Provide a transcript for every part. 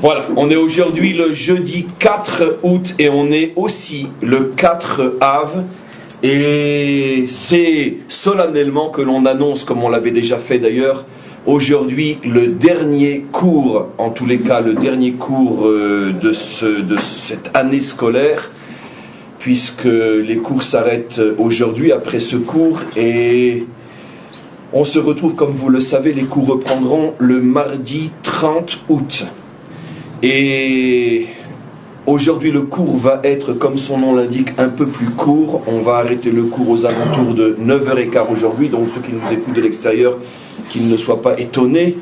Voilà, on est aujourd'hui le jeudi 4 août et on est aussi le 4 Av. Et c'est solennellement que l'on annonce, comme on l'avait déjà fait d'ailleurs, aujourd'hui le dernier cours, en tous les cas le dernier cours de cette année scolaire, puisque les cours s'arrêtent aujourd'hui après ce cours et on se retrouve, comme vous le savez, les cours reprendront le mardi 30 août. Et aujourd'hui le cours va être, comme son nom l'indique, un peu plus court. On va arrêter le cours aux alentours de 9h15 aujourd'hui, donc ceux qui nous écoutent de l'extérieur, qu'ils ne soient pas étonnés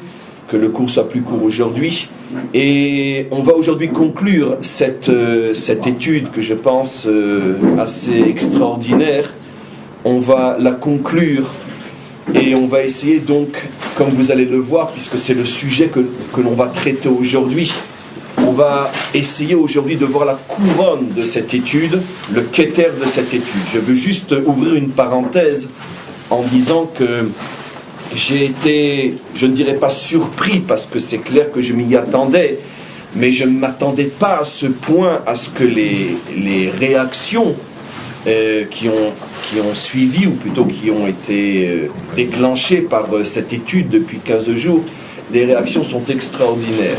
que le cours soit plus court aujourd'hui. Et on va aujourd'hui conclure cette étude que je pense assez extraordinaire. On va la conclure et on va essayer donc, comme vous allez le voir, puisque c'est le sujet que l'on va traiter aujourd'hui, on va essayer aujourd'hui de voir la couronne de cette étude, le keter de cette étude. Je veux juste ouvrir une parenthèse en disant que j'ai été, je ne dirais pas surpris, parce que c'est clair que je m'y attendais, mais je ne m'attendais pas à ce point à ce que les réactions qui ont suivi, ou plutôt qui ont été déclenchées par cette étude depuis 15 jours, les réactions sont extraordinaires.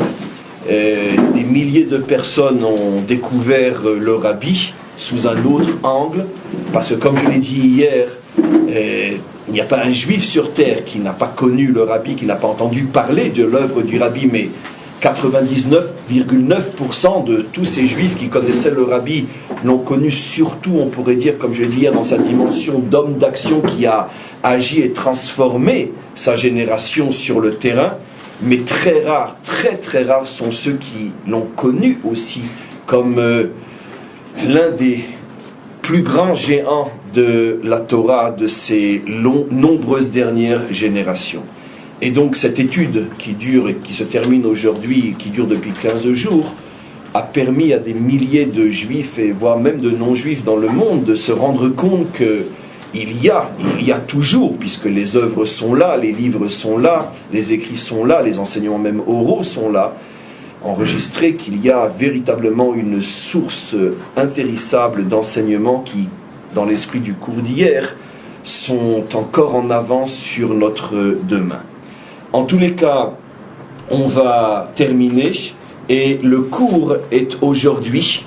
Des milliers de personnes ont découvert le rabbi sous un autre angle, parce que comme je l'ai dit hier, il n'y a pas un juif sur terre qui n'a pas connu le rabbi, qui n'a pas entendu parler de l'œuvre du rabbi, mais 99,9% de tous ces juifs qui connaissaient le rabbi l'ont connu surtout, on pourrait dire, comme je l'ai dit hier, dans sa dimension d'homme d'action qui a agi et transformé sa génération sur le terrain. Mais très rares, très très rares sont ceux qui l'ont connu aussi comme l'un des plus grands géants de la Torah de ces nombreuses dernières générations. Et donc cette étude qui dure et qui se termine aujourd'hui, qui dure depuis 15 jours, a permis à des milliers de juifs et voire même de non-juifs dans le monde de se rendre compte que il y a toujours, puisque les œuvres sont là, les livres sont là, les écrits sont là, les enseignements même oraux sont là, enregistrés, qu'il y a véritablement une source intéressable d'enseignements qui, dans l'esprit du cours d'hier, sont encore en avance sur notre demain. En tous les cas, on va terminer, et le cours est aujourd'hui.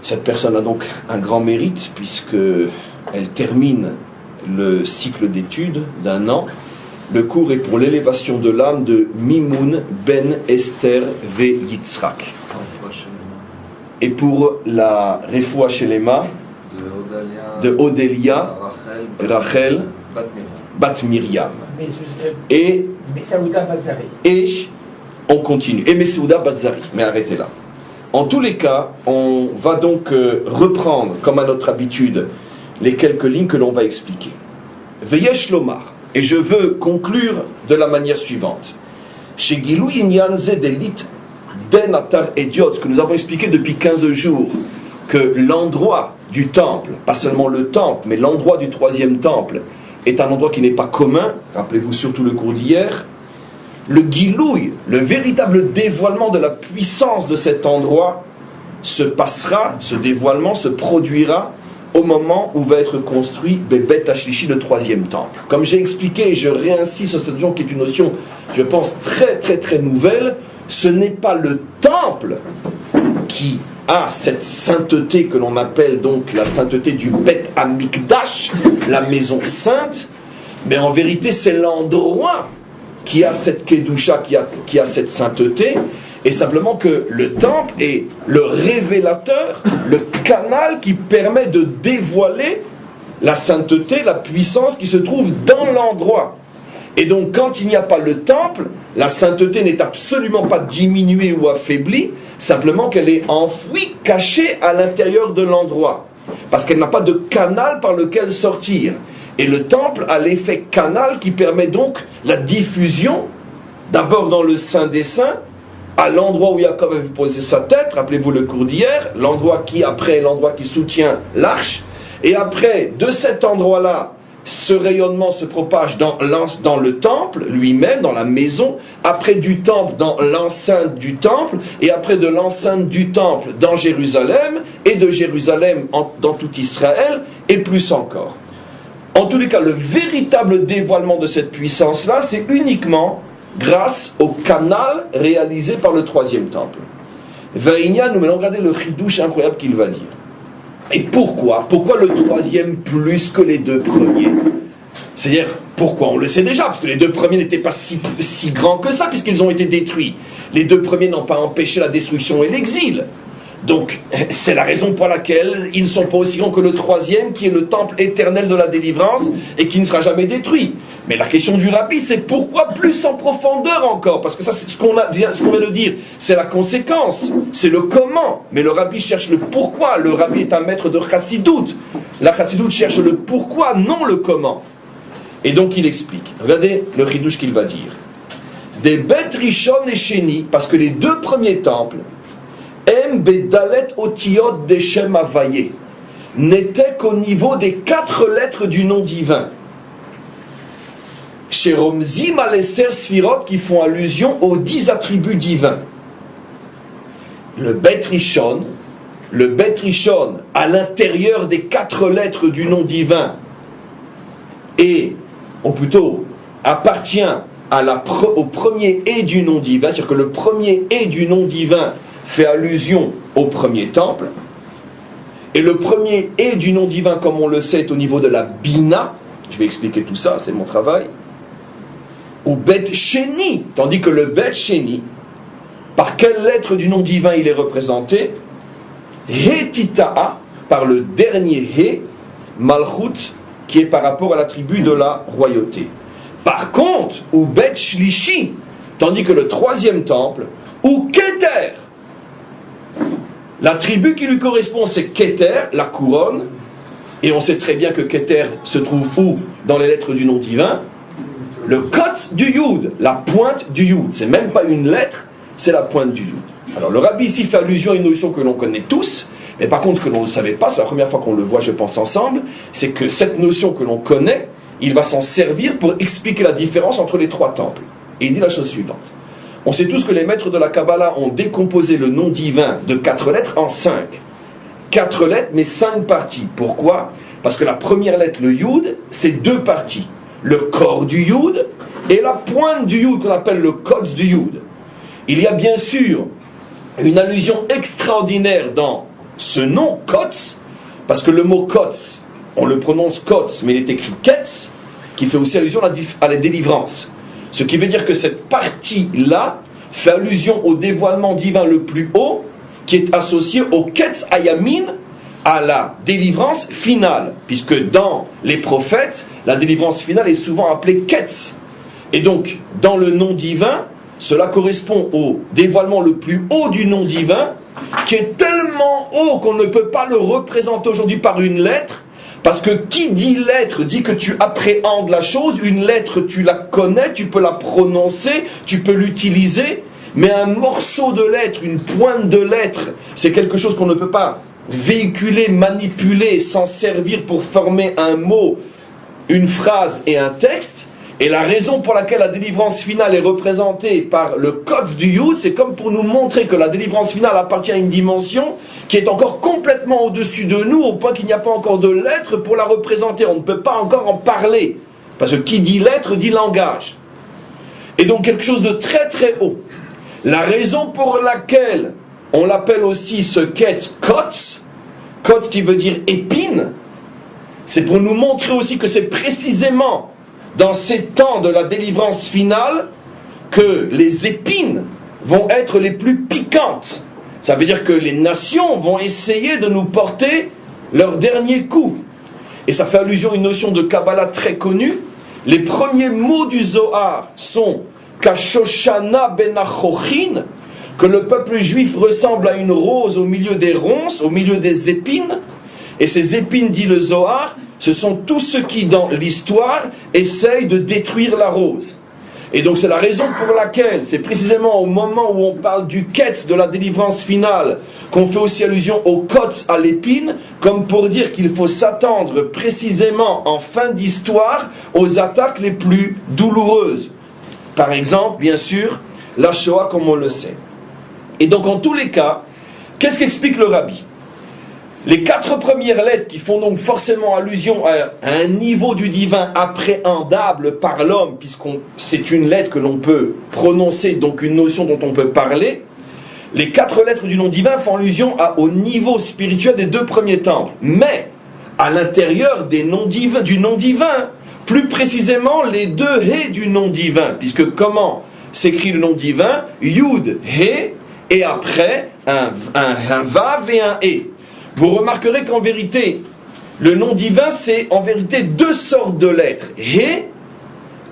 Cette personne a donc un grand mérite, puisque elle termine le cycle d'études d'un an. Le cours est pour l'élévation de l'âme de Mimoun ben Esther ve Yitzhak. Et pour la Refoua Shelema de Odelia, Rachel, Bat Miriam. Et on continue. Et Mesouda Batzari. Mais arrêtez là. En tous les cas, on va donc reprendre, comme à notre habitude, les quelques lignes que l'on va expliquer. Veyesh Lomar. Et je veux conclure de la manière suivante. Chez Gilou Inyan Zedelit Ben Atar Ediot, ce que nous avons expliqué depuis 15 jours, que l'endroit du temple, pas seulement le temple, mais l'endroit du troisième temple, est un endroit qui n'est pas commun. Rappelez-vous surtout le cours d'hier. Le Gilouï, le véritable dévoilement de la puissance de cet endroit, se passera, ce dévoilement se produira au moment où va être construit Bebet Hashlishi, le troisième temple. Comme j'ai expliqué, et je réinsiste sur cette notion qui est une notion, je pense, très très très nouvelle, ce n'est pas le temple qui a cette sainteté que l'on appelle donc la sainteté du Bet Amikdash, la maison sainte, mais en vérité c'est l'endroit qui a cette Kedusha, qui a cette sainteté, et simplement que le temple est le révélateur, le canal qui permet de dévoiler la sainteté, la puissance qui se trouve dans l'endroit. Et donc quand il n'y a pas le temple, la sainteté n'est absolument pas diminuée ou affaiblie, simplement qu'elle est enfouie, cachée à l'intérieur de l'endroit, parce qu'elle n'a pas de canal par lequel sortir. Et le temple a l'effet canal qui permet donc la diffusion, d'abord dans le Saint des Saints, à l'endroit où Jacob avait posé sa tête, rappelez-vous le cours d'hier, l'endroit qui soutient l'arche, et après, de cet endroit-là, ce rayonnement se propage dans le temple lui-même, dans la maison, après du temple dans l'enceinte du temple, et après de l'enceinte du temple dans Jérusalem, et de Jérusalem dans tout Israël, et plus encore. En tous les cas, le véritable dévoilement de cette puissance-là, c'est uniquement grâce au canal réalisé par le troisième temple. Vaïnia, nous allons regarder le chidouche incroyable qu'il va dire. Et pourquoi le troisième plus que les deux premiers? C'est-à-dire, pourquoi? On le sait déjà, parce que les deux premiers n'étaient pas si grands que ça, puisqu'ils ont été détruits. Les deux premiers n'ont pas empêché la destruction et l'exil. Donc, c'est la raison pour laquelle ils ne sont pas aussi grands que le troisième, qui est le temple éternel de la délivrance, et qui ne sera jamais détruit. Mais la question du rabbi, c'est pourquoi plus en profondeur encore? Parce que ça, c'est ce qu'on vient de dire. C'est la conséquence, c'est le comment. Mais le rabbi cherche le pourquoi. Le rabbi est un maître de chassidout. La chassidout cherche le pourquoi, non le comment. Et donc il explique. Regardez le chidouche qu'il va dire. Des bêtes rishon et sheni, parce que les deux premiers temples, Em bedalet otiot deshem avaye, n'étaient qu'au niveau des 4 lettres du nom divin. Chez Romzim Alesser Sfirot, qui font allusion aux 10 attributs divins. Le Bet Rishon, à l'intérieur des 4 lettres du nom divin, ou plutôt appartient au premier et du nom divin, c'est-à-dire que le premier et du nom divin fait allusion au premier temple, et le premier et du nom divin, comme on le sait, est au niveau de la Bina. Je vais expliquer tout ça, c'est mon travail. Ou Bet Sheni, tandis que le Bet Sheni, par quelle lettre du nom divin il est représenté? Hetita'a, par le dernier He, Malchut, qui est par rapport à l'attribut de la royauté. Par contre, ou Bet Shlishi, tandis que le troisième temple, ou Keter, l'attribut qui lui correspond, c'est Keter, la couronne, et on sait très bien que Keter se trouve où? Dans les lettres du nom divin. Le kot du Yud, la pointe du Yud. C'est même pas une lettre, c'est la pointe du Yud. Alors le rabbi ici fait allusion à une notion que l'on connaît tous, mais par contre ce que l'on ne savait pas, c'est la première fois qu'on le voit, je pense, ensemble, c'est que cette notion que l'on connaît, il va s'en servir pour expliquer la différence entre les 3 temples. Et il dit la chose suivante. On sait tous que les maîtres de la Kabbalah ont décomposé le nom divin de 4 lettres en 5. 4 lettres, mais 5 parties. Pourquoi? Parce que la première lettre, le Yud, c'est 2 parties. Le corps du Yud et la pointe du Yud, qu'on appelle le Kotz du Yud. Il y a bien sûr une allusion extraordinaire dans ce nom, Kotz, parce que le mot Kotz, on le prononce Kotz, mais il est écrit Ketz, qui fait aussi allusion à la délivrance. Ce qui veut dire que cette partie-là fait allusion au dévoilement divin le plus haut, qui est associé au Ketz Ayamin, à la délivrance finale, puisque dans les prophètes, la délivrance finale est souvent appelée Ketz. Et donc, dans le nom divin, cela correspond au dévoilement le plus haut du nom divin, qui est tellement haut qu'on ne peut pas le représenter aujourd'hui par une lettre, parce que qui dit lettre dit que tu appréhendes la chose. Une lettre, tu la connais, tu peux la prononcer, tu peux l'utiliser, mais un morceau de lettre, une pointe de lettre, c'est quelque chose qu'on ne peut pas véhiculer, manipuler, s'en servir pour former un mot, une phrase et un texte. Et la raison pour laquelle la délivrance finale est représentée par le Kotz du Yud, c'est comme pour nous montrer que la délivrance finale appartient à une dimension qui est encore complètement au-dessus de nous, au point qu'il n'y a pas encore de lettres pour la représenter. On ne peut pas encore en parler, parce que qui dit lettre dit langage. Et donc quelque chose de très très haut. La raison pour laquelle on l'appelle aussi ce Ketz Kotz, Kotz qui veut dire épine, c'est pour nous montrer aussi que c'est précisément dans ces temps de la délivrance finale que les épines vont être les plus piquantes. Ça veut dire que les nations vont essayer de nous porter leur dernier coup. Et ça fait allusion à une notion de Kabbalah très connue. Les premiers mots du Zohar sont Kashoshana ben Achochin, que le peuple juif ressemble à une rose au milieu des ronces, au milieu des épines. Et ces épines, dit le Zohar, ce sont tous ceux qui, dans l'histoire, essayent de détruire la rose. Et donc c'est la raison pour laquelle, c'est précisément au moment où on parle du ketz, de la délivrance finale, qu'on fait aussi allusion au kotz, à l'épine, comme pour dire qu'il faut s'attendre précisément en fin d'histoire aux attaques les plus douloureuses. Par exemple, bien sûr, la Shoah comme on le sait. Et donc en tous les cas, qu'est-ce qu'explique le Rabbi? Les 4 premières lettres qui font donc forcément allusion à un niveau du divin appréhendable par l'homme, puisqu'on c'est une lettre que l'on peut prononcer, donc une notion dont on peut parler, les 4 lettres du nom divin font allusion au niveau spirituel des 2 premiers temples. Mais, à l'intérieur des noms divins, du nom divin, plus précisément les 2 hé du nom divin, puisque comment s'écrit le nom divin? Yud, hé, et après un vav et un hé. Vous remarquerez qu'en vérité, le nom divin, c'est en vérité 2 sortes de lettres, He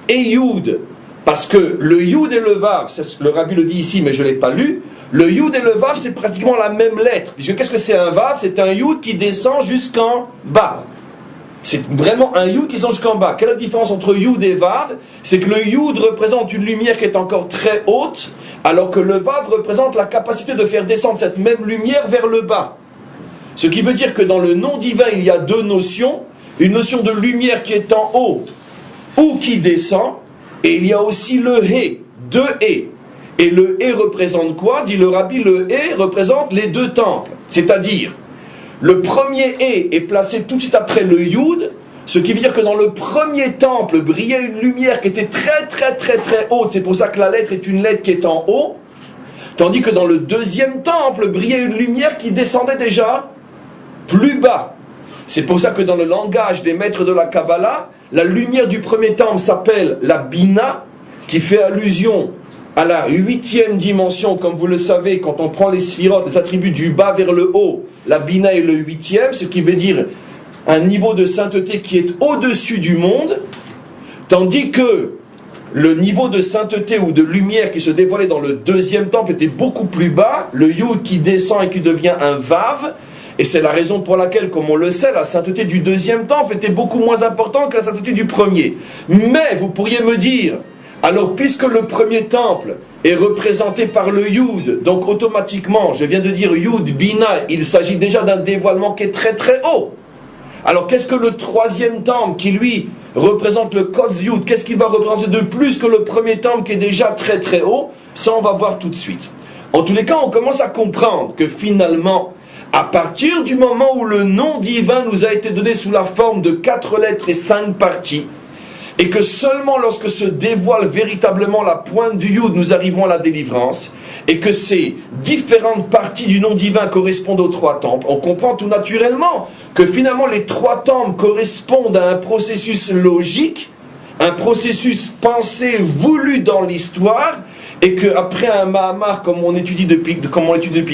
et Yud. Parce que le Yud et le Vav, le Rabbi le dit ici, mais je ne l'ai pas lu, le Yud et le Vav, c'est pratiquement la même lettre. Puisque qu'est-ce que c'est un Vav? C'est un Yud qui descend jusqu'en bas. C'est vraiment un Yud qui descend jusqu'en bas. Quelle est la différence entre Yud et Vav? C'est que le Yud représente une lumière qui est encore très haute, alors que le Vav représente la capacité de faire descendre cette même lumière vers le bas. Ce qui veut dire que dans le nom divin, il y a 2 notions. Une notion de lumière qui est en haut ou qui descend. Et il y a aussi le Hé, 2 Hé. Et le Hé représente quoi? Dit le Rabbi, le Hé représente les 2 temples. C'est-à-dire, le premier Hé est placé tout de suite après le Yud. Ce qui veut dire que dans le premier temple brillait une lumière qui était très très très très haute. C'est pour ça que la lettre est une lettre qui est en haut. Tandis que dans le deuxième temple brillait une lumière qui descendait déjà plus bas. C'est pour ça que dans le langage des maîtres de la Kabbalah, la lumière du premier temple s'appelle la Bina, qui fait allusion à la 8e dimension, comme vous le savez, quand on prend les sphirotes, les attributs du bas vers le haut, la Bina est le 8e, ce qui veut dire un niveau de sainteté qui est au-dessus du monde, tandis que le niveau de sainteté ou de lumière qui se dévoilait dans le deuxième temple était beaucoup plus bas, le Yud qui descend et qui devient un Vav. Et c'est la raison pour laquelle, comme on le sait, la sainteté du deuxième temple était beaucoup moins importante que la sainteté du premier. Mais vous pourriez me dire, alors puisque le premier temple est représenté par le Yud, donc automatiquement, je viens de dire Yud, Bina, il s'agit déjà d'un dévoilement qui est très très haut. Alors qu'est-ce que le troisième temple qui lui représente le Kotz Yud, qu'est-ce qu'il va représenter de plus que le premier temple qui est déjà très très haut? Ça on va voir tout de suite. En tous les cas, on commence à comprendre que finalement, à partir du moment où le nom divin nous a été donné sous la forme de 4 lettres et 5 parties, et que seulement lorsque se dévoile véritablement la pointe du Yud, nous arrivons à la délivrance, et que ces différentes parties du nom divin correspondent aux 3 temples, on comprend tout naturellement que finalement les 3 temples correspondent à un processus logique, un processus pensé, voulu dans l'histoire, et qu'après un Mahamar, comme on l'étudie depuis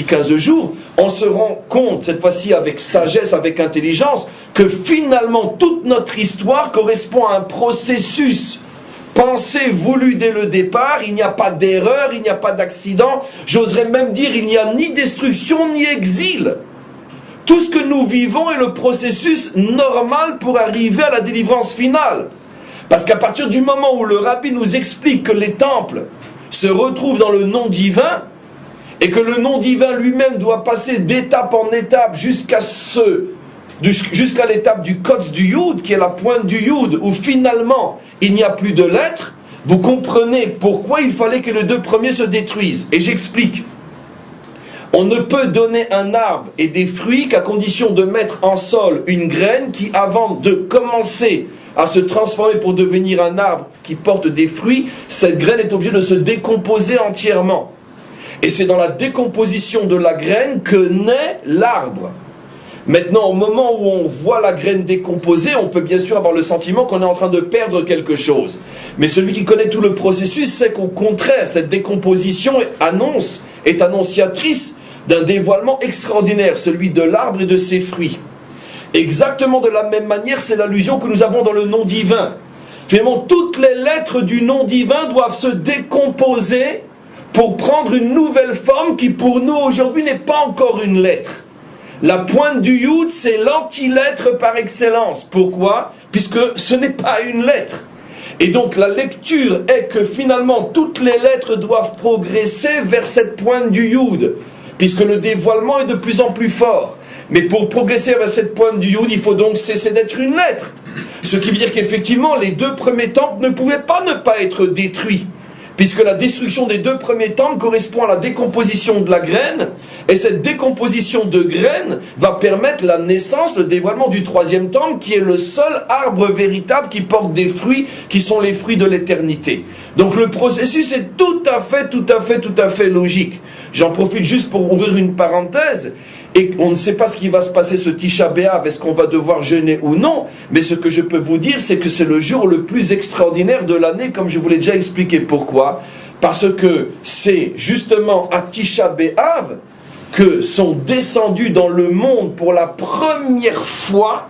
15 jours, on se rend compte, cette fois-ci avec sagesse, avec intelligence, que finalement toute notre histoire correspond à un processus pensé, voulu dès le départ. Il n'y a pas d'erreur, il n'y a pas d'accident, j'oserais même dire il n'y a ni destruction ni exil. Tout ce que nous vivons est le processus normal pour arriver à la délivrance finale. Parce qu'à partir du moment où le Rabbi nous explique que les temples se retrouvent dans le nom divin, et que le nom divin lui-même doit passer d'étape en étape jusqu'à l'étape du Kotz du Yud, qui est la pointe du Yud, où finalement il n'y a plus de lettres, vous comprenez pourquoi il fallait que les 2 premiers se détruisent. Et j'explique. On ne peut donner un arbre et des fruits qu'à condition de mettre en sol une graine qui, avant de commencer à se transformer pour devenir un arbre qui porte des fruits, cette graine est obligée de se décomposer entièrement. Et c'est dans la décomposition de la graine que naît l'arbre. Maintenant, au moment où on voit la graine décomposée, on peut bien sûr avoir le sentiment qu'on est en train de perdre quelque chose. Mais celui qui connaît tout le processus sait qu'au contraire, cette décomposition est annonciatrice d'un dévoilement extraordinaire, celui de l'arbre et de ses fruits. Exactement de la même manière, c'est l'allusion que nous avons dans le nom divin. Finalement, toutes les lettres du nom divin doivent se décomposer pour prendre une nouvelle forme qui pour nous aujourd'hui n'est pas encore une lettre. La pointe du Yud, c'est l'anti-lettre par excellence. Pourquoi? Puisque ce n'est pas une lettre. Et donc la lecture est que finalement toutes les lettres doivent progresser vers cette pointe du Yud, puisque le dévoilement est de plus en plus fort. Mais pour progresser vers cette pointe du Yud, il faut donc cesser d'être une lettre. Ce qui veut dire qu'effectivement les 2 premiers temples ne pouvaient pas ne pas être détruits, puisque la destruction des 2 premiers temples correspond à la décomposition de la graine, et cette décomposition de graine va permettre la naissance, le dévoilement du 3e temple, qui est le seul arbre véritable qui porte des fruits, qui sont les fruits de l'éternité. Donc le processus est tout à fait logique. J'en profite juste pour ouvrir une parenthèse, et on ne sait pas ce qui va se passer ce Tisha B'Av, est-ce qu'on va devoir jeûner ou non, mais ce que je peux vous dire, c'est que c'est le jour le plus extraordinaire de l'année, comme je vous l'ai déjà expliqué. Pourquoi? Parce que c'est justement à Tisha B'Av que sont descendus dans le monde pour la première fois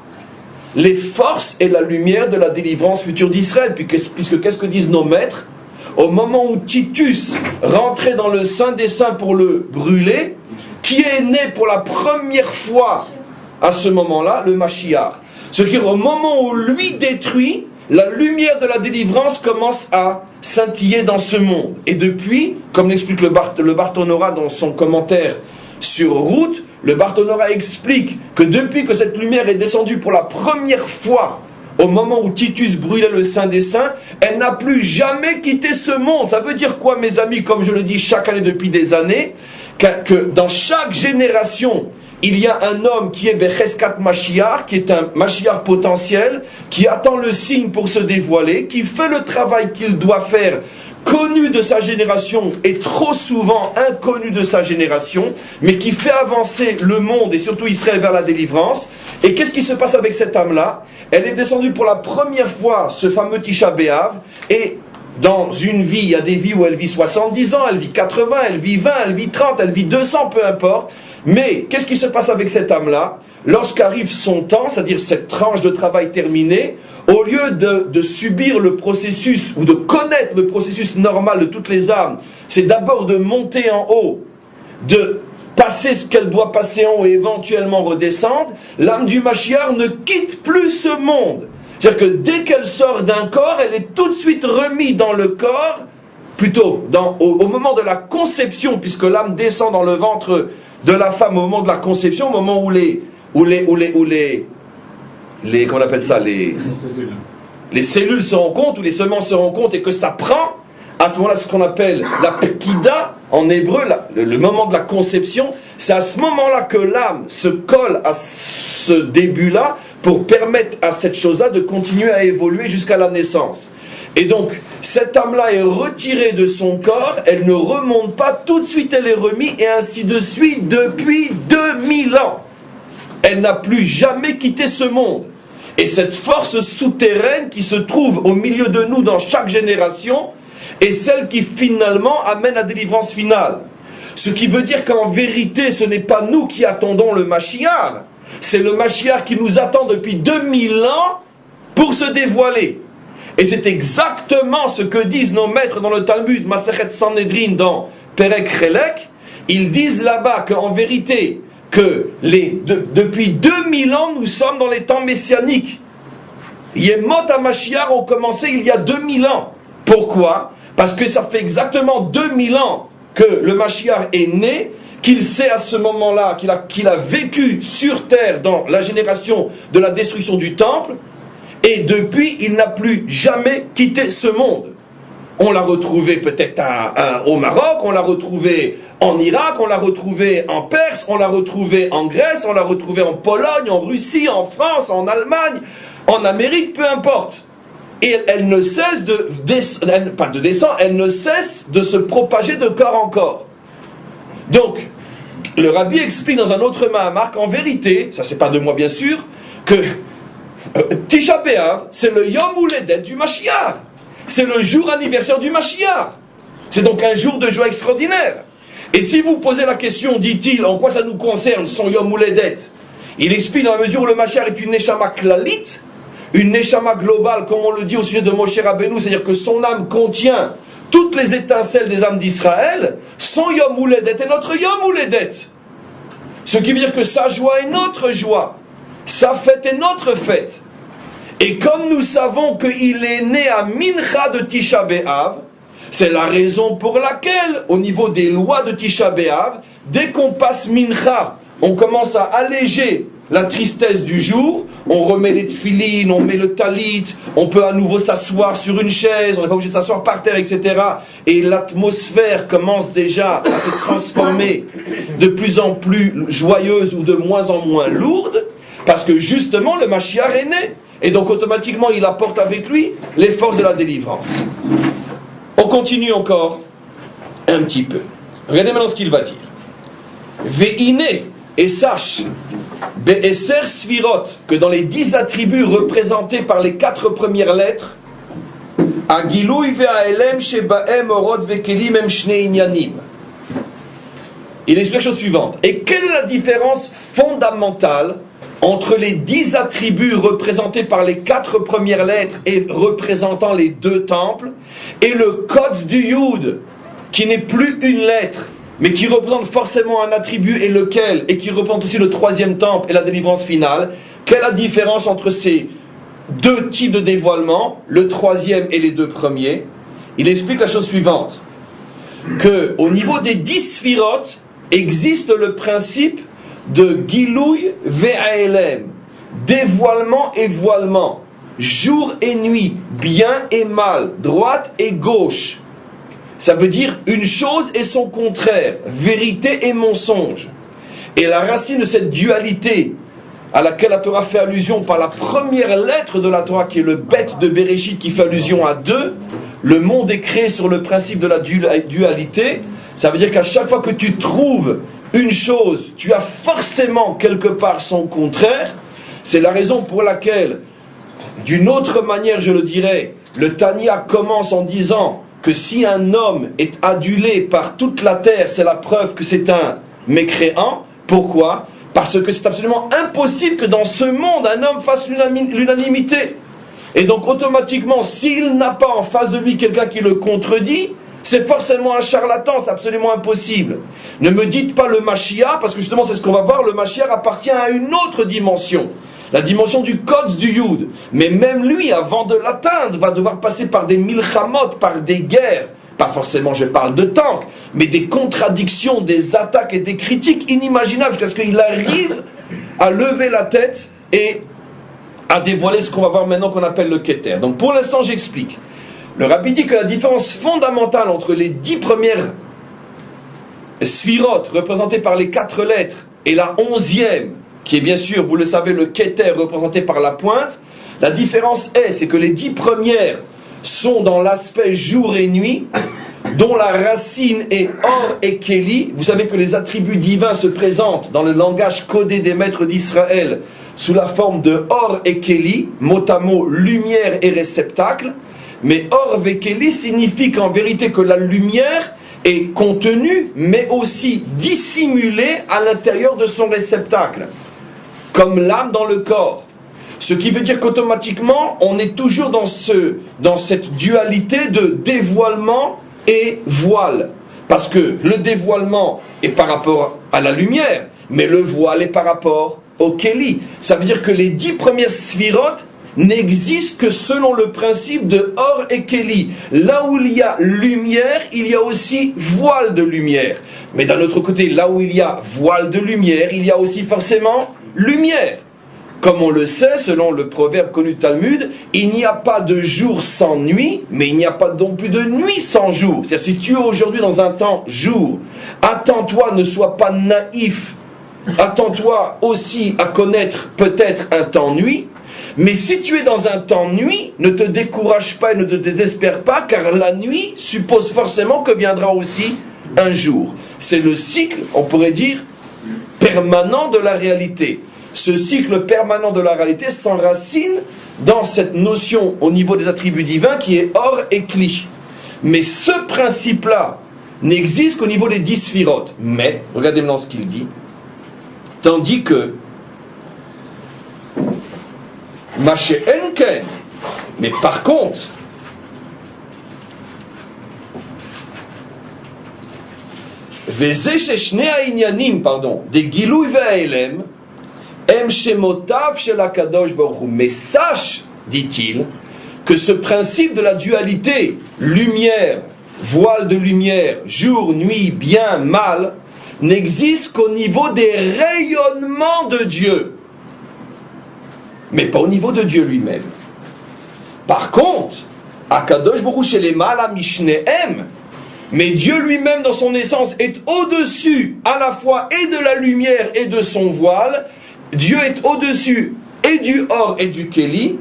les forces et la lumière de la délivrance future d'Israël. Puisque qu'est-ce que disent nos maîtres? Au moment où Titus rentrait dans le Saint des Saints pour le brûler, qui est né pour la première fois à ce moment-là? Le Mashiach. Ce qui, au moment où lui détruit, la lumière de la délivrance commence à scintiller dans ce monde. Et depuis, comme l'explique le Bartonora dans son commentaire sur Route, le Bartonora explique que depuis que cette lumière est descendue pour la première fois, au moment où Titus brûlait le Saint des Saints, elle n'a plus jamais quitté ce monde. Ça veut dire quoi, mes amis? Comme je le dis chaque année depuis des années, que dans chaque génération, il y a un homme qui est Becheskat Mashiach, qui est un Mashiach potentiel, qui attend le signe pour se dévoiler, qui fait le travail qu'il doit faire, connu de sa génération et trop souvent inconnu de sa génération, mais qui fait avancer le monde et surtout Israël vers la délivrance. Et qu'est-ce qui se passe avec cette âme-là? Elle est descendue pour la première fois, ce fameux Tisha B'Av, et dans une vie, il y a des vies où elle vit 70 ans, elle vit 80, elle vit 20, elle vit 30, elle vit 200, peu importe. Mais qu'est-ce qui se passe avec cette âme-là? Lorsqu'arrive son temps, c'est-à-dire cette tranche de travail terminée, au lieu de subir le processus, ou de connaître le processus normal de toutes les âmes, c'est d'abord de monter en haut, de passer ce qu'elle doit passer en haut et éventuellement redescendre. L'âme du Mashiach ne quitte plus ce monde. C'est-à-dire que dès qu'elle sort d'un corps, elle est tout de suite remise dans le corps, plutôt au moment de la conception, puisque l'âme descend dans le ventre de la femme au moment de la conception, au moment où les comment on appelle ça, les cellules se rencontrent, ou les semences se rencontrent, et que ça prend, à ce moment-là, ce qu'on appelle la pekida, en hébreu, le moment de la conception, c'est à ce moment-là que l'âme se colle à ce début-là, pour permettre à cette chose-là de continuer à évoluer jusqu'à la naissance. Et donc, cette âme-là est retirée de son corps, elle ne remonte pas, tout de suite elle est remise, et ainsi de suite depuis 2000 ans. Elle n'a plus jamais quitté ce monde. Et cette force souterraine qui se trouve au milieu de nous dans chaque génération est celle qui finalement amène la délivrance finale. Ce qui veut dire qu'en vérité, ce n'est pas nous qui attendons le Mashiach, c'est le Mashiach qui nous attend depuis 2000 ans pour se dévoiler. Et c'est exactement ce que disent nos maîtres dans le Talmud, Masechet Sanhedrin, dans Perek Chelek. Ils disent là-bas qu'en vérité, depuis 2000 ans, nous sommes dans les temps messianiques. Yemot HaMashiach ont commencé il y a 2000 ans. Pourquoi? Parce que ça fait exactement 2000 ans que le Mashiach est né, qu'il sait à ce moment-là, qu'il a vécu sur terre dans la génération de la destruction du temple, et depuis, il n'a plus jamais quitté ce monde. On l'a retrouvé peut-être au Maroc, on l'a retrouvé en Irak, on l'a retrouvé en Perse, on l'a retrouvé en Grèce, on l'a retrouvé en Pologne, en Russie, en France, en Allemagne, en Amérique, peu importe. Et elle ne cesse elle ne cesse de se propager de corps en corps. Donc, le Rabbi explique dans un autre Mahamar qu'en vérité, ça c'est pas de moi bien sûr, que Tisha B'Av, c'est le Yom Huledet du Mashiach. C'est le jour anniversaire du Mashiach. C'est donc un jour de joie extraordinaire. Et si vous posez la question, dit-il, en quoi ça nous concerne, son Yom Huledet, il explique dans la mesure où le Mashiach est une Neshama Klalit, une Neshama globale, comme on le dit au sujet de Moshe Rabbeinu, c'est-à-dire que son âme contient toutes les étincelles des âmes d'Israël, son Yom Huledet est notre Yom Huledet. Ce qui veut dire que sa joie est notre joie, sa fête est notre fête. Et comme nous savons qu'il est né à Mincha de Tisha B'Av, c'est la raison pour laquelle, au niveau des lois de Tisha B'Av, dès qu'on passe Mincha, on commence à alléger la tristesse du jour, on remet les tfilines, on met le talit, on peut à nouveau s'asseoir sur une chaise, on n'est pas obligé de s'asseoir par terre, etc. Et l'atmosphère commence déjà à se transformer de plus en plus joyeuse ou de moins en moins lourde, parce que justement le Mashiach est né. Et donc automatiquement il apporte avec lui les forces de la délivrance. On continue encore un petit peu. Regardez maintenant ce qu'il va dire. Ve'ine, et sache, Be'eser Sfirot, que dans les 10 attributs représentés par les 4 premières lettres, Agilouy ve'aelem shebaem orot ve'kelim em shnei inyanim. Il explique la chose suivante. Et quelle est la différence fondamentale entre les 10 attributs représentés par les 4 premières lettres et représentant les 2 temples, et le Kotz du Yud, qui n'est plus une lettre, mais qui représente forcément un attribut, et lequel, et qui représente aussi le 3e temple et la délivrance finale? Quelle est la différence entre ces 2 types de dévoilement, le 3e et les 2 premiers? Il explique la chose suivante, que au niveau des 10 sphirotes, existe le principe de Gilouy ve'aelem, dévoilement et voilement, jour et nuit, bien et mal, droite et gauche. Ça veut dire une chose et son contraire, vérité et mensonge. Et la racine de cette dualité à laquelle la Torah fait allusion par la première lettre de la Torah, qui est le bête de Bereshit, qui fait allusion à 2, le monde est créé sur le principe de la dualité. Ça veut dire qu'à chaque fois que tu trouves une chose, tu as forcément quelque part son contraire. C'est la raison pour laquelle, d'une autre manière je le dirais, le Tanya commence en disant que si un homme est adulé par toute la terre, c'est la preuve que c'est un mécréant. Pourquoi? Parce que c'est absolument impossible que dans ce monde un homme fasse l'unanimité. Et donc automatiquement, s'il n'a pas en face de lui quelqu'un qui le contredit, c'est forcément un charlatan, c'est absolument impossible. Ne me dites pas le Mashiach, parce que justement c'est ce qu'on va voir, le Mashiach appartient à une autre dimension, la dimension du Kotz du Yud. Mais même lui, avant de l'atteindre, va devoir passer par des milchamot, par des guerres. Pas forcément, je parle de tanks, mais des contradictions, des attaques et des critiques inimaginables, jusqu'à ce qu'il arrive à lever la tête et à dévoiler ce qu'on va voir maintenant qu'on appelle le Keter. Donc pour l'instant j'explique. Le Rabbi dit que la différence fondamentale entre les 10 premières sphirotes représentées par les 4 lettres et la 11e, qui est bien sûr, vous le savez, le Keter représenté par la pointe, la différence c'est que les 10 premières sont dans l'aspect jour et nuit, dont la racine est Or et Kéli. Vous savez que les attributs divins se présentent dans le langage codé des maîtres d'Israël sous la forme de Or et Kéli, mot à mot, lumière et réceptacle. Mais Or et Kéli signifie qu'en vérité que la lumière est contenue, mais aussi dissimulée à l'intérieur de son réceptacle, comme l'âme dans le corps. Ce qui veut dire qu'automatiquement, on est toujours dans cette dualité de dévoilement et voile. Parce que le dévoilement est par rapport à la lumière, mais le voile est par rapport au Kéli. Ça veut dire que les 10 premières sphirotes n'existent que selon le principe de Or et Kéli. Là où il y a lumière, il y a aussi voile de lumière. Mais d'un autre côté, là où il y a voile de lumière, il y a aussi forcément lumière. Comme on le sait, selon le proverbe connu du Talmud, il n'y a pas de jour sans nuit, mais il n'y a pas non plus de nuit sans jour. C'est-à-dire, si tu es aujourd'hui dans un temps jour, attends-toi, ne sois pas naïf. Attends-toi aussi à connaître peut-être un temps nuit. Mais si tu es dans un temps nuit, ne te décourage pas et ne te désespère pas, car la nuit suppose forcément que viendra aussi un jour. C'est le cycle, on pourrait dire, permanent de la réalité. Ce cycle permanent de la réalité s'enracine dans cette notion au niveau des attributs divins qui est Or et Kli. Mais ce principe-là n'existe qu'au niveau des 10 sphirotes. Mais, regardez maintenant ce qu'il dit, tandis que Mashe Enken, mais par contre, des Gilouy ve'aelem, mais sache dit-il, que ce principe de la dualité, lumière, voile de lumière, jour, nuit, bien, mal, n'existe qu'au niveau des rayonnements de Dieu, mais pas au niveau de Dieu lui-même. Par contre, Akadosh Baruch Hu Shelema la Mishnehem, mais Dieu lui-même dans son essence est au-dessus à la fois et de la lumière et de son voile. Dieu est au-dessus et du or et du keli.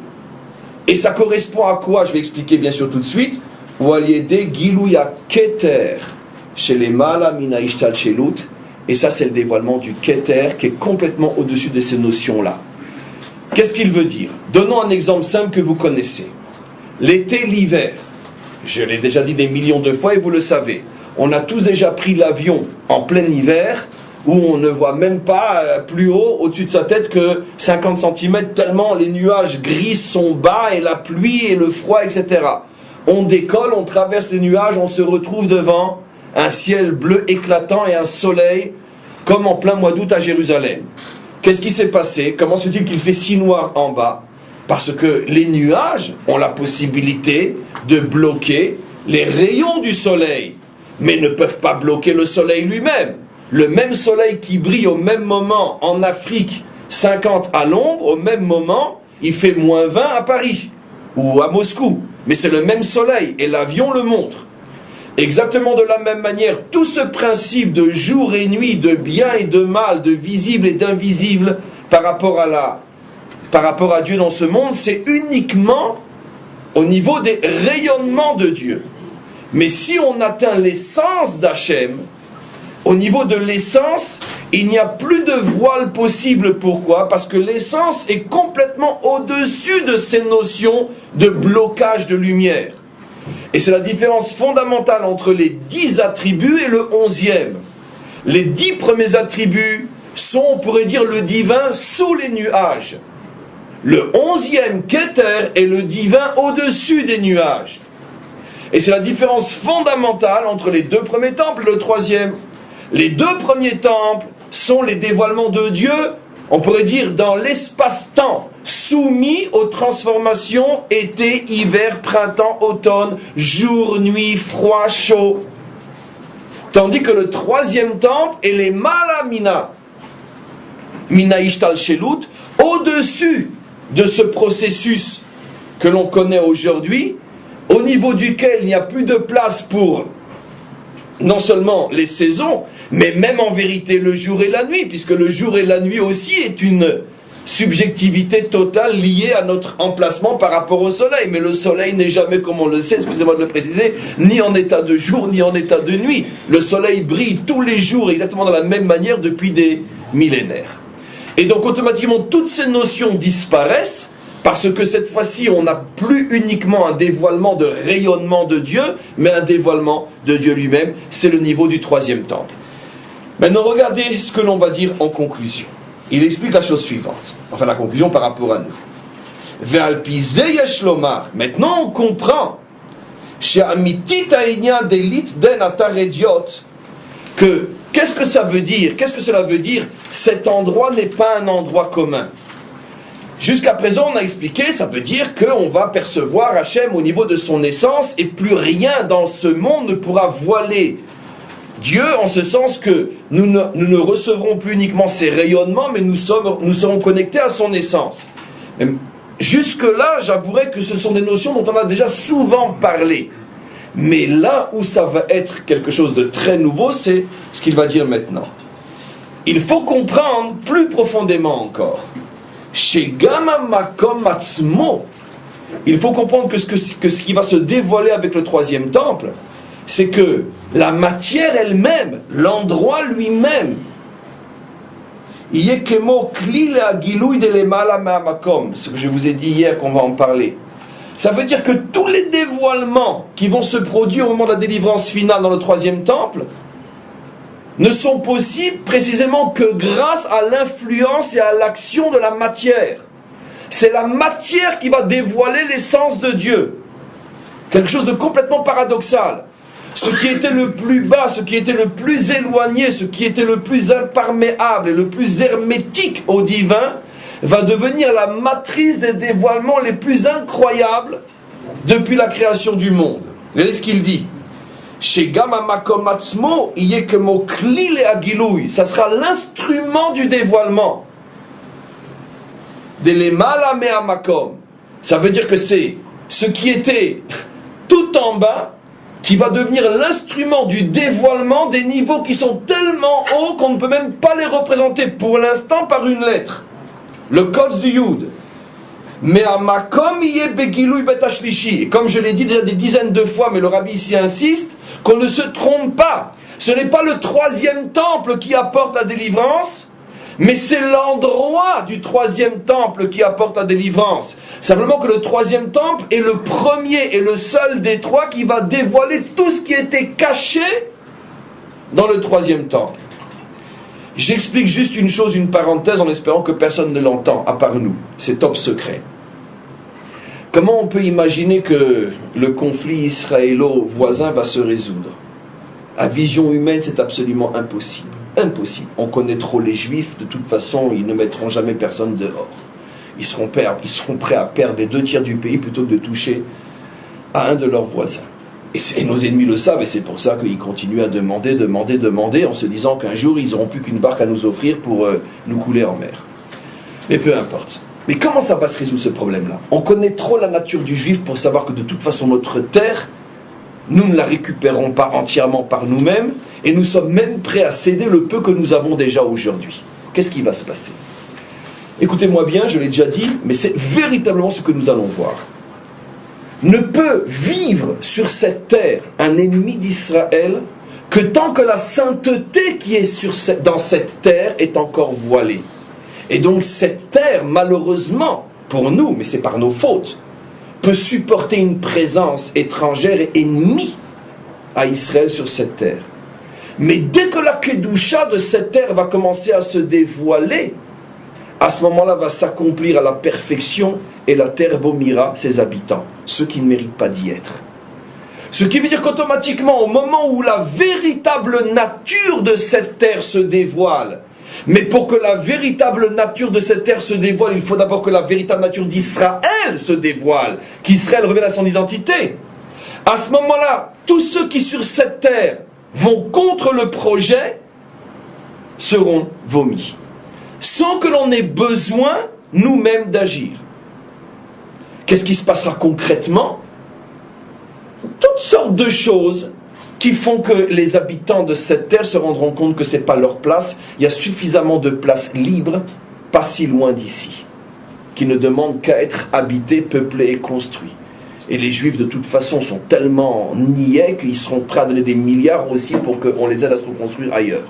Et ça correspond à quoi? Je vais expliquer bien sûr tout de suite. Et ça c'est le dévoilement du Keter qui est complètement au-dessus de ces notions-là. Qu'est-ce qu'il veut dire? Donnons un exemple simple que vous connaissez. L'été, l'hiver. Je l'ai déjà dit des millions de fois et vous le savez. On a tous déjà pris l'avion en plein hiver où on ne voit même pas plus haut au-dessus de sa tête que 50 cm tellement les nuages gris sont bas et la pluie et le froid, etc. On décolle, on traverse les nuages, on se retrouve devant un ciel bleu éclatant et un soleil comme en plein mois d'août à Jérusalem. Qu'est-ce qui s'est passé? Comment se fait-il qu'il fait si noir en bas? Parce que les nuages ont la possibilité de bloquer les rayons du soleil, mais ne peuvent pas bloquer le soleil lui-même. Le même soleil qui brille au même moment en Afrique, 50 à l'ombre, au même moment, il fait moins 20 à Paris ou à Moscou. Mais c'est le même soleil et l'avion le montre. Exactement de la même manière, tout ce principe de jour et nuit, de bien et de mal, de visible et d'invisible par rapport à Dieu dans ce monde, c'est uniquement au niveau des rayonnements de Dieu. Mais si on atteint l'essence d'Hachem, au niveau de l'essence, il n'y a plus de voile possible. Pourquoi? Parce que l'essence est complètement au-dessus de ces notions de blocage de lumière. Et c'est la différence fondamentale entre les 10 attributs et le 11e. Les 10 premiers attributs sont, on pourrait dire, le divin sous les nuages. Le 11e Keter est le divin au-dessus des nuages. Et c'est la différence fondamentale entre les 2 premiers temples et le 3e. Les 2 premiers temples sont les dévoilements de Dieu, on pourrait dire dans l'espace-temps, soumis aux transformations été, hiver, printemps, automne, jour, nuit, froid, chaud. Tandis que le 3e temple est les Malamina, Mina Ishtal Shelut, au-dessus de ce processus que l'on connaît aujourd'hui, au niveau duquel il n'y a plus de place pour non seulement les saisons, mais même en vérité le jour et la nuit, puisque le jour et la nuit aussi est une subjectivité totale liée à notre emplacement par rapport au soleil. Mais le soleil n'est jamais, comme on le sait, excusez-moi de le préciser, ni en état de jour, ni en état de nuit. Le soleil brille tous les jours exactement de la même manière depuis des millénaires. Et donc automatiquement toutes ces notions disparaissent, parce que cette fois-ci, on n'a plus uniquement un dévoilement de rayonnement de Dieu, mais un dévoilement de Dieu lui-même. C'est le niveau du 3e temple. Maintenant, regardez ce que l'on va dire en conclusion. Il explique la chose suivante. Enfin, la conclusion par rapport à nous. Maintenant, on comprend que qu'est-ce que ça veut dire? Qu'est-ce que cela veut dire? Cet endroit n'est pas un endroit commun. Jusqu'à présent, on a expliqué, ça veut dire qu'on va percevoir Hachem au niveau de son essence et plus rien dans ce monde ne pourra voiler Dieu, en ce sens que nous ne recevrons plus uniquement ses rayonnements, mais nous serons connectés à son essence. Jusque-là, j'avouerai que ce sont des notions dont on a déjà souvent parlé. Mais là où ça va être quelque chose de très nouveau, c'est ce qu'il va dire maintenant. Il faut comprendre plus profondément encore. Chez Gama Makom Atzmo, il faut comprendre que ce qui va se dévoiler avec le 3e temple, c'est que la matière elle-même, l'endroit lui-même, ce que je vous ai dit hier qu'on va en parler, ça veut dire que tous les dévoilements qui vont se produire au moment de la délivrance finale dans le 3e temple ne sont possibles précisément que grâce à l'influence et à l'action de la matière. C'est la matière qui va dévoiler l'essence de Dieu. Quelque chose de complètement paradoxal. Ce qui était le plus bas, ce qui était le plus éloigné, ce qui était le plus imperméable et le plus hermétique au divin, va devenir la matrice des dévoilements les plus incroyables depuis la création du monde. Regardez ce qu'il dit. Chez Gama Makom Atzmo, Yekemo Klil et Agilouy. Ça sera l'instrument du dévoilement. De l'Emala Mea Makom. Ça veut dire que c'est ce qui était tout en bas qui va devenir l'instrument du dévoilement des niveaux qui sont tellement hauts qu'on ne peut même pas les représenter pour l'instant par une lettre. Le code du Yud. Mais à Makom Yé Begilouy Betashlishi. Et comme je l'ai dit déjà des dizaines de fois, mais le rabbi ici insiste, qu'on ne se trompe pas. Ce n'est pas le troisième temple qui apporte la délivrance, mais c'est l'endroit du troisième temple qui apporte la délivrance. Simplement que le troisième temple est le premier et le seul des trois qui va dévoiler tout ce qui était caché dans le troisième temple. J'explique juste une chose, une parenthèse, en espérant que personne ne l'entend, à part nous. C'est top secret. Comment on peut imaginer que le conflit israélo-voisin va se résoudre? À vision humaine, c'est absolument impossible. Impossible. On connaît trop les Juifs, de toute façon, ils ne mettront jamais personne dehors. Ils seront prêts à perdre les 2 tiers du pays plutôt que de toucher à un de leurs voisins. Et nos ennemis le savent, et c'est pour ça qu'ils continuent à demander, en se disant qu'un jour, ils n'auront plus qu'une barque à nous offrir pour nous couler en mer. Mais peu importe. Mais comment ça va se résoudre ce problème-là? On connaît trop la nature du Juif pour savoir que de toute façon, notre terre, nous ne la récupérons pas entièrement par nous-mêmes, et nous sommes même prêts à céder le peu que nous avons déjà aujourd'hui. Qu'est-ce qui va se passer? Écoutez-moi bien, je l'ai déjà dit, mais c'est véritablement ce que nous allons voir. Ne peut vivre sur cette terre un ennemi d'Israël que tant que la sainteté qui est dans cette terre est encore voilée. Et donc cette terre, malheureusement, pour nous, mais c'est par nos fautes, peut supporter une présence étrangère et ennemie à Israël sur cette terre. Mais dès que la Kedusha de cette terre va commencer à se dévoiler, à ce moment-là va s'accomplir à la perfection et la terre vomira ses habitants, ceux qui ne méritent pas d'y être. Ce qui veut dire qu'automatiquement, au moment où la véritable nature de cette terre se dévoile, mais pour que la véritable nature de cette terre se dévoile, il faut d'abord que la véritable nature d'Israël se dévoile, qu'Israël revienne à son identité. À ce moment-là, tous ceux qui sur cette terre vont contre le projet seront vomis, sans que l'on ait besoin nous-mêmes d'agir. Qu'est-ce qui se passera concrètement? Toutes sortes de choses qui font que les habitants de cette terre se rendront compte que ce n'est pas leur place. Il y a suffisamment de places libres, pas si loin d'ici, qui ne demandent qu'à être habités, peuplés et construits. Et les Juifs, de toute façon, sont tellement niais qu'ils seront prêts à donner des milliards aussi pour qu'on les aide à se reconstruire ailleurs.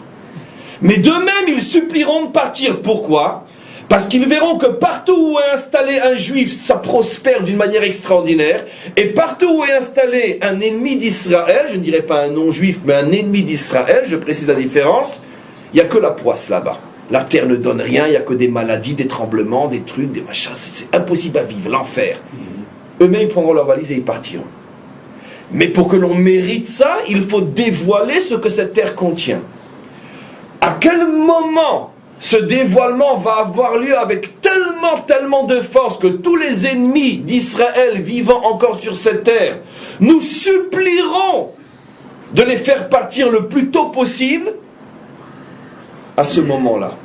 Mais d'eux-mêmes, ils supplieront de partir. Pourquoi? Parce qu'ils verront que partout où est installé un Juif, ça prospère d'une manière extraordinaire. Et partout où est installé un ennemi d'Israël, je ne dirais pas un non-Juif, mais un ennemi d'Israël, je précise la différence, il n'y a que la poisse là-bas. La terre ne donne rien, il n'y a que des maladies, des tremblements, des trucs, des machins. C'est impossible à vivre, l'enfer. Eux-mêmes, ils prendront leur valise et ils partiront. Mais pour que l'on mérite ça, il faut dévoiler ce que cette terre contient. À quel moment ce dévoilement va avoir lieu avec tellement de force que tous les ennemis d'Israël vivant encore sur cette terre, nous supplierons de les faire partir le plus tôt possible? À ce moment-là,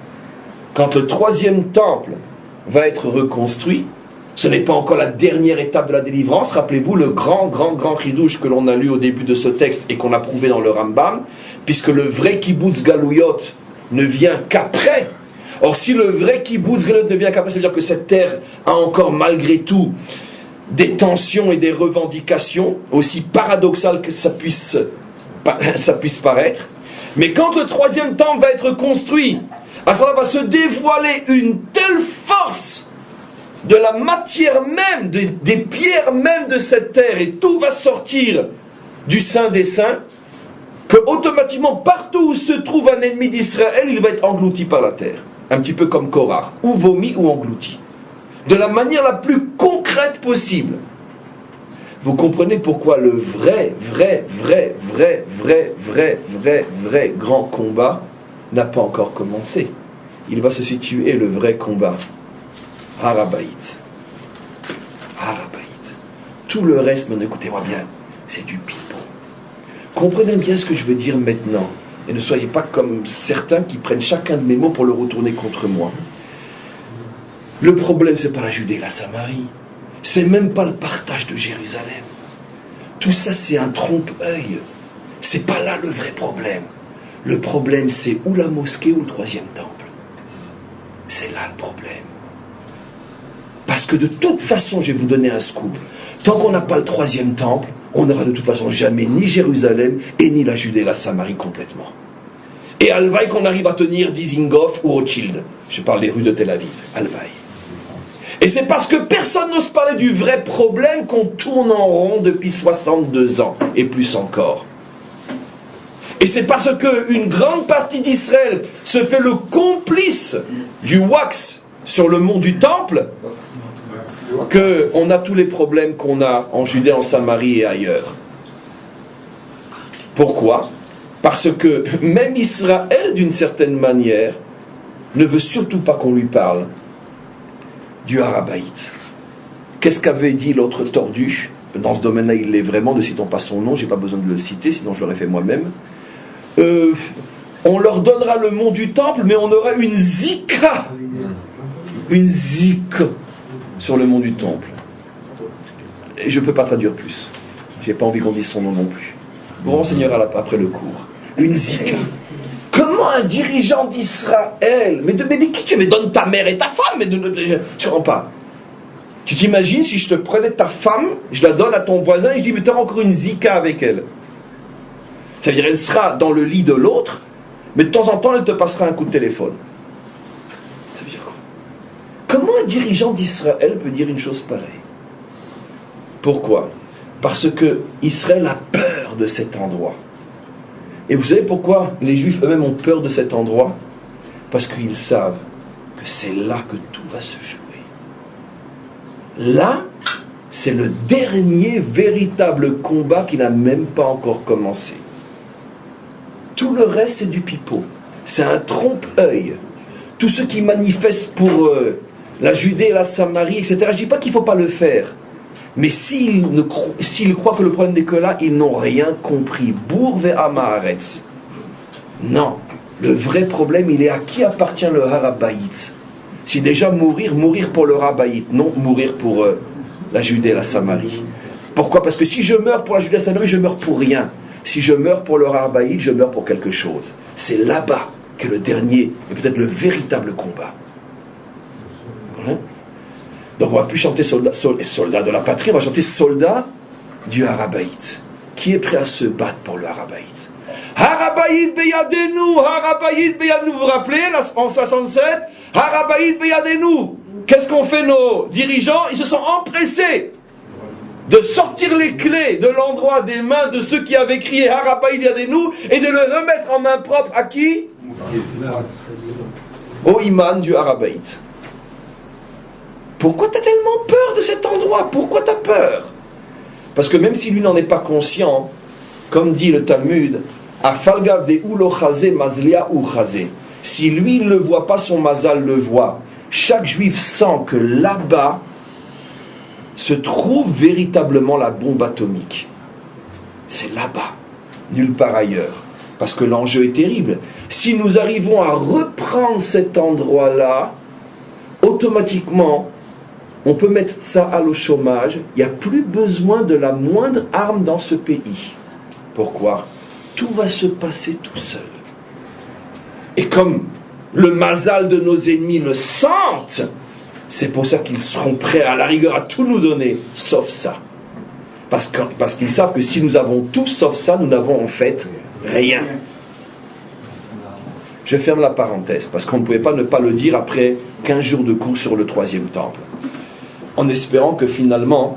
quand le troisième temple va être reconstruit, ce n'est pas encore la dernière étape de la délivrance. Rappelez-vous le grand chidouche que l'on a lu au début de ce texte et qu'on a prouvé dans le Rambam, puisque le vrai kibbutz galouyot ne vient qu'après. Or, si le vrai kibbutz galouyot ne vient qu'après, ça veut dire que cette terre a encore malgré tout des tensions et des revendications, aussi paradoxales que ça puisse paraître. Mais quand le troisième temple va être construit, à ce moment-là va se dévoiler une telle force de la matière même, des pierres même de cette terre, et tout va sortir du Saint des Saints, que automatiquement, partout où se trouve un ennemi d'Israël, il va être englouti par la terre. Un petit peu comme Korah, ou vomi ou englouti. De la manière la plus concrète possible. Vous comprenez pourquoi le vrai grand combat n'a pas encore commencé. Il va se situer, le vrai combat, Harabaït. Harabaït. Tout le reste, maintenant écoutez-moi bien, c'est du pipeau. Comprenez bien ce que je veux dire maintenant. Et ne soyez pas comme certains qui prennent chacun de mes mots pour le retourner contre moi. Le problème, c'est pas la Judée et la Samarie. C'est même pas le partage de Jérusalem. Tout ça, c'est un trompe-œil. C'est pas là le vrai problème. Le problème, c'est ou la mosquée ou le troisième temple. C'est là le problème. Parce que de toute façon, je vais vous donner un scoop. Tant qu'on n'a pas le troisième temple, on n'aura de toute façon jamais ni Jérusalem et ni la Judée et la Samarie complètement. Et Alvaï qu'on arrive à tenir Dizengoff ou Rothschild. Je parle des rues de Tel Aviv. Alvaï. Et c'est parce que personne n'ose parler du vrai problème qu'on tourne en rond depuis 62 ans et plus encore. Et c'est parce qu'une grande partie d'Israël se fait le complice du wax sur le mont du Temple qu'on a tous les problèmes qu'on a en Judée, en Samarie et ailleurs. Pourquoi ? Parce que même Israël, d'une certaine manière, ne veut surtout pas qu'on lui parle du Harabaït. Qu'est-ce qu'avait dit l'autre tordu ? Dans ce domaine-là, il l'est vraiment, ne citons pas son nom, je n'ai pas besoin de le citer, sinon je l'aurais fait moi-même. On leur donnera le mont du temple, mais on aura une zika. Une zika sur le mont du temple. Et je ne peux pas traduire plus. Je n'ai pas envie qu'on dise son nom non plus. Vous renseignerez après le cours. Une zika. Comment un dirigeant d'Israël, mais qui tu me donnes ta mère et ta femme, je ne comprends pas. Tu t'imagines si je te prenais ta femme, je la donne à ton voisin et je dis mais tu as encore une zika avec elle. Ça veut dire elle sera dans le lit de l'autre, mais de temps en temps elle te passera un coup de téléphone. Ça veut dire quoi ? Comment un dirigeant d'Israël peut dire une chose pareille ? Pourquoi ? Parce que Israël a peur de cet endroit. Et vous savez pourquoi les Juifs eux-mêmes ont peur de cet endroit ? Parce qu'ils savent que c'est là que tout va se jouer. Là, c'est le dernier véritable combat qui n'a même pas encore commencé. Tout le reste, c'est du pipeau. C'est un trompe-œil. Tous ceux qui manifestent pour la Judée et la Samarie, etc. Je ne dis pas qu'il ne faut pas le faire. Mais s'ils croient que le problème n'est que là, ils n'ont rien compris. Bour ve'amaharetz. Non. Le vrai problème, il est à qui appartient le Harabaït. Si déjà mourir pour le Harabaït, non mourir pour la Judée et la Samarie. Pourquoi ? Parce que si je meurs pour la Judée et la Samarie, je meurs pour rien. Si je meurs pour le Harabaït, je meurs pour quelque chose. C'est là-bas qu'est le dernier et peut-être le véritable combat. Hein ? Donc on va plus chanter soldat de la patrie, on va chanter soldat du Harabaït. Qui est prêt à se battre pour le Harabaït ? Harabaït beyadenu, Harabaït beyadenu. Vous vous rappelez, en 67, Harabaït beyadenu. Qu'est-ce qu'ont fait nos dirigeants ? Ils se sont empressés de sortir les clés de l'endroit des mains de ceux qui avaient crié Harabaït beyadenu et de le remettre en main propre à qui ? Au imam du Harabaït. Pourquoi tu as tellement peur de cet endroit ? Pourquoi tu as peur ? Parce que même si lui n'en est pas conscient, comme dit le Talmud, Afalgav de ulo chazé mazlia ou chazé. Si lui ne le voit pas, son mazal le voit. Chaque juif sent que là-bas se trouve véritablement la bombe atomique. C'est là-bas, nulle part ailleurs. Parce que l'enjeu est terrible. Si nous arrivons à reprendre cet endroit-là, automatiquement, on peut mettre ça à au chômage. Il n'y a plus besoin de la moindre arme dans ce pays. Pourquoi ? Tout va se passer tout seul. Et comme le mazal de nos ennemis le sentent, c'est pour ça qu'ils seront prêts à la rigueur à tout nous donner, sauf ça. Parce qu'ils savent que si nous avons tout sauf ça, nous n'avons en fait rien. Je ferme la parenthèse, parce qu'on ne pouvait pas ne pas le dire après 15 jours de cours sur le troisième temple. En espérant que finalement,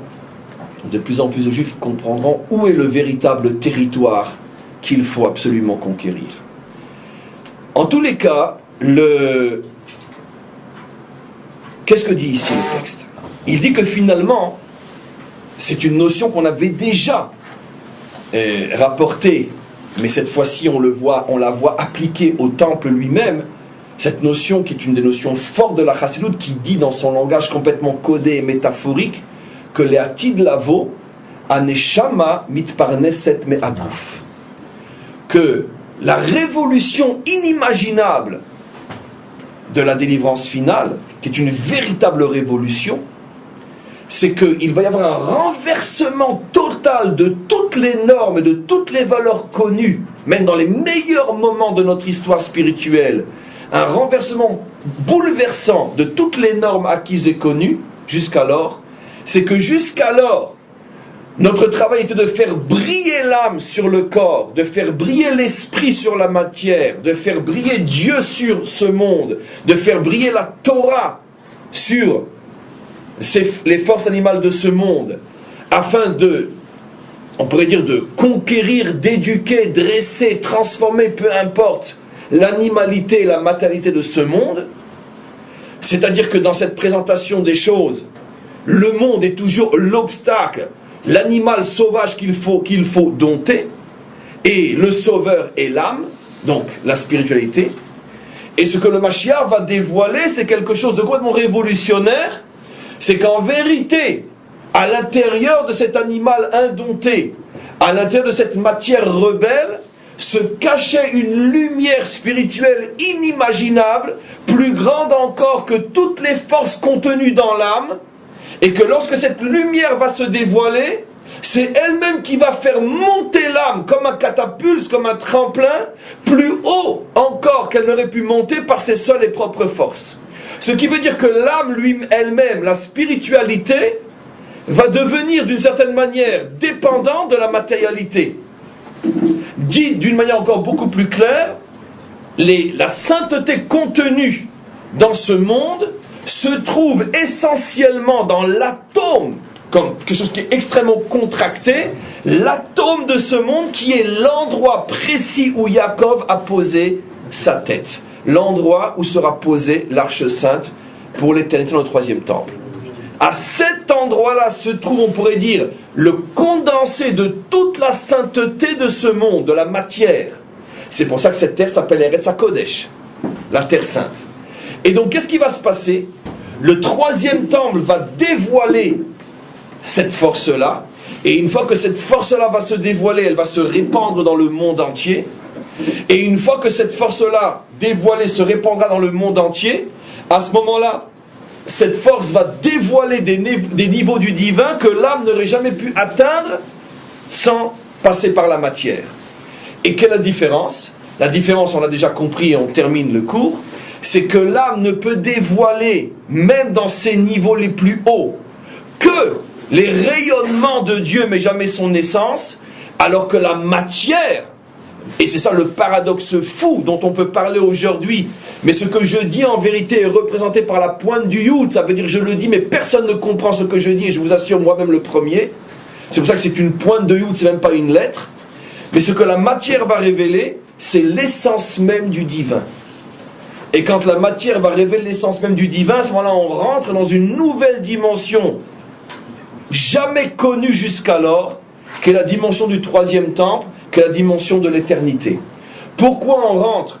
de plus en plus de Juifs comprendront où est le véritable territoire qu'il faut absolument conquérir. En tous les cas, qu'est-ce que dit ici le texte ? Il dit que finalement, c'est une notion qu'on avait déjà rapportée, mais cette fois-ci on la voit appliquée au temple lui-même, cette notion qui est une des notions fortes de la Chassidut, qui dit dans son langage complètement codé et métaphorique que les Atid Lavo, Aneshama mitparneset me'aguf. Que la révolution inimaginable de la délivrance finale, qui est une véritable révolution, c'est qu'il va y avoir un renversement total de toutes les normes, de toutes les valeurs connues, même dans les meilleurs moments de notre histoire spirituelle, un renversement bouleversant de toutes les normes acquises et connues jusqu'alors. C'est que jusqu'alors, notre travail était de faire briller l'âme sur le corps, de faire briller l'esprit sur la matière, de faire briller Dieu sur ce monde, de faire briller la Torah sur les forces animales de ce monde, afin de, on pourrait dire, de conquérir, d'éduquer, dresser, transformer, peu importe, l'animalité et la matérialité de ce monde. C'est-à-dire que dans cette présentation des choses, le monde est toujours l'obstacle, l'animal sauvage qu'il faut dompter, et le sauveur est l'âme, donc la spiritualité. Et ce que le Mashiach va dévoiler, c'est quelque chose de complètement révolutionnaire. C'est qu'en vérité, à l'intérieur de cet animal indompté, à l'intérieur de cette matière rebelle, se cachait une lumière spirituelle inimaginable, plus grande encore que toutes les forces contenues dans l'âme, et que lorsque cette lumière va se dévoiler, c'est elle-même qui va faire monter l'âme comme un catapulte, comme un tremplin, plus haut encore qu'elle n'aurait pu monter par ses seules et propres forces. Ce qui veut dire que l'âme elle-même, la spiritualité, va devenir d'une certaine manière dépendante de la matérialité. Dit d'une manière encore beaucoup plus claire, la sainteté contenue dans ce monde se trouve essentiellement dans l'atome, comme quelque chose qui est extrêmement contracté, l'atome de ce monde qui est l'endroit précis où Yaakov a posé sa tête. L'endroit où sera posée l'arche sainte pour l'éternité dans le troisième temple. À cet endroit-là se trouve, on pourrait dire, le condensé de toute la sainteté de ce monde, de la matière. C'est pour ça que cette terre s'appelle Eretz HaKodesh, la terre sainte. Et donc, qu'est-ce qui va se passer? Le troisième temple va dévoiler cette force-là, et une fois que cette force-là va se dévoiler, elle va se répandre dans le monde entier. Et une fois que cette force-là dévoilée se répandra dans le monde entier, à ce moment-là, cette force va dévoiler des niveaux du divin que l'âme n'aurait jamais pu atteindre sans passer par la matière. Et quelle est la différence? La différence, on l'a déjà compris et on termine le cours, c'est que l'âme ne peut dévoiler, même dans ses niveaux les plus hauts, que les rayonnements de Dieu, mais jamais son essence, alors que la matière, et c'est ça le paradoxe fou dont on peut parler aujourd'hui, mais ce que je dis en vérité est représenté par la pointe du Yud, ça veut dire je le dis mais personne ne comprend ce que je dis, et je vous assure moi-même le premier, c'est pour ça que c'est une pointe de Yud, c'est même pas une lettre, mais ce que la matière va révéler, c'est l'essence même du divin. Et quand la matière va révéler l'essence même du divin, à ce moment-là on rentre dans une nouvelle dimension, jamais connue jusqu'alors, qui est la dimension du troisième temple, qui est la dimension de l'éternité. Pourquoi on rentre?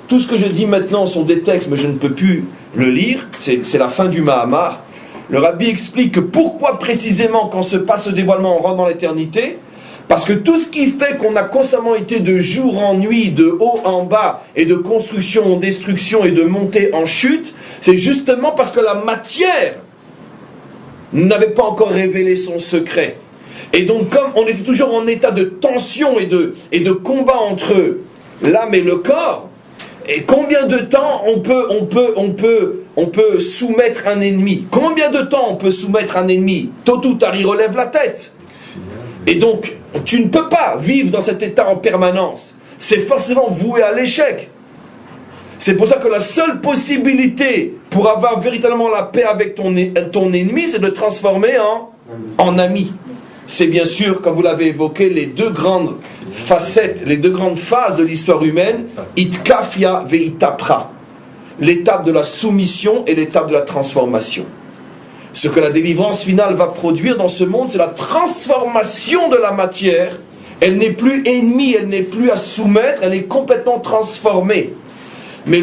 Tout ce que je dis maintenant sont des textes, mais je ne peux plus le lire, c'est la fin du Mahamar. Le Rabbi explique que pourquoi précisément quand se passe ce dévoilement on rentre dans l'éternité, parce que tout ce qui fait qu'on a constamment été de jour en nuit, de haut en bas, et de construction en destruction et de montée en chute, c'est justement parce que la matière n'avait pas encore révélé son secret. Et donc comme on était toujours en état de tension et de combat entre l'âme et le corps, et combien de temps on peut soumettre un ennemi? Combien de temps on peut soumettre un ennemi? Tôt ou tard il relève la tête. Et donc tu ne peux pas vivre dans cet état en permanence. C'est forcément voué à l'échec. C'est pour ça que la seule possibilité pour avoir véritablement la paix avec ton ennemi, c'est de transformer en ami. C'est bien sûr, comme vous l'avez évoqué, les deux grandes facettes, les deux grandes phases de l'histoire humaine, itkafia veitapra, l'étape de la soumission et l'étape de la transformation. Ce que la délivrance finale va produire dans ce monde, c'est la transformation de la matière. Elle n'est plus ennemie, elle n'est plus à soumettre, elle est complètement transformée. Mais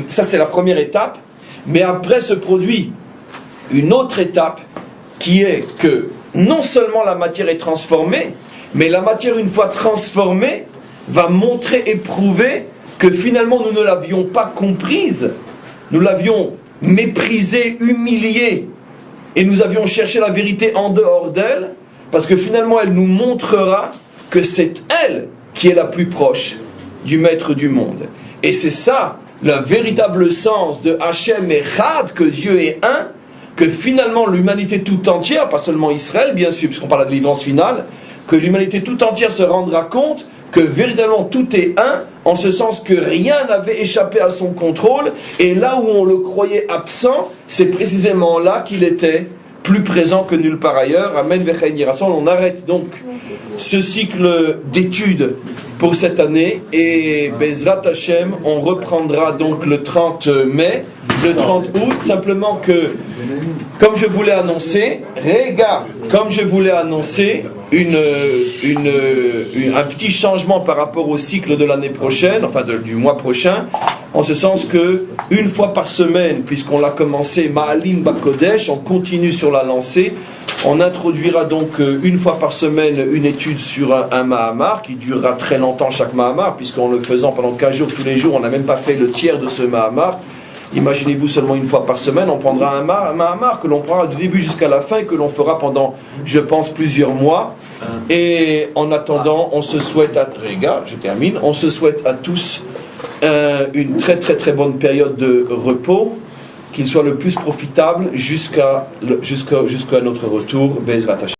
ça c'est la première étape. Mais après se produit une autre étape qui est que non seulement la matière est transformée, mais la matière, une fois transformée, va montrer et prouver que finalement nous ne l'avions pas comprise, nous l'avions méprisée, humiliée, et nous avions cherché la vérité en dehors d'elle, parce que finalement elle nous montrera que c'est elle qui est la plus proche du maître du monde. Et c'est ça, le véritable sens de Hachem Echad, que Dieu est un, que finalement l'humanité tout entière, pas seulement Israël bien sûr, puisqu'on parle de la délivrance finale, que l'humanité tout entière se rendra compte que véritablement tout est un, en ce sens que rien n'avait échappé à son contrôle, et là où on le croyait absent, c'est précisément là qu'il était plus présent que nulle part ailleurs. Amen, Vechaïn Yirason. On arrête donc ce cycle d'études pour cette année, et Bezrat Hashem, on reprendra donc le 30 mai, le 30 août, simplement que, comme je voulais annoncer, un petit changement par rapport au cycle de l'année prochaine, enfin du mois prochain, en ce sens que, une fois par semaine, puisqu'on l'a commencé, Ma'alim Bakodesh, on continue sur la lancée. On introduira donc une fois par semaine une étude sur un Mahamar qui durera très longtemps chaque Mahamar, puisqu'en le faisant pendant 15 jours tous les jours, on n'a même pas fait le tiers de ce Mahamar. Imaginez-vous seulement une fois par semaine, on prendra un Mahamar que l'on prendra du début jusqu'à la fin et que l'on fera pendant, je pense, plusieurs mois. Et en attendant, on se souhaite on se souhaite à tous une très très très bonne période de repos, qu'il soit le plus profitable jusqu'à notre retour. Bezrat Hashem.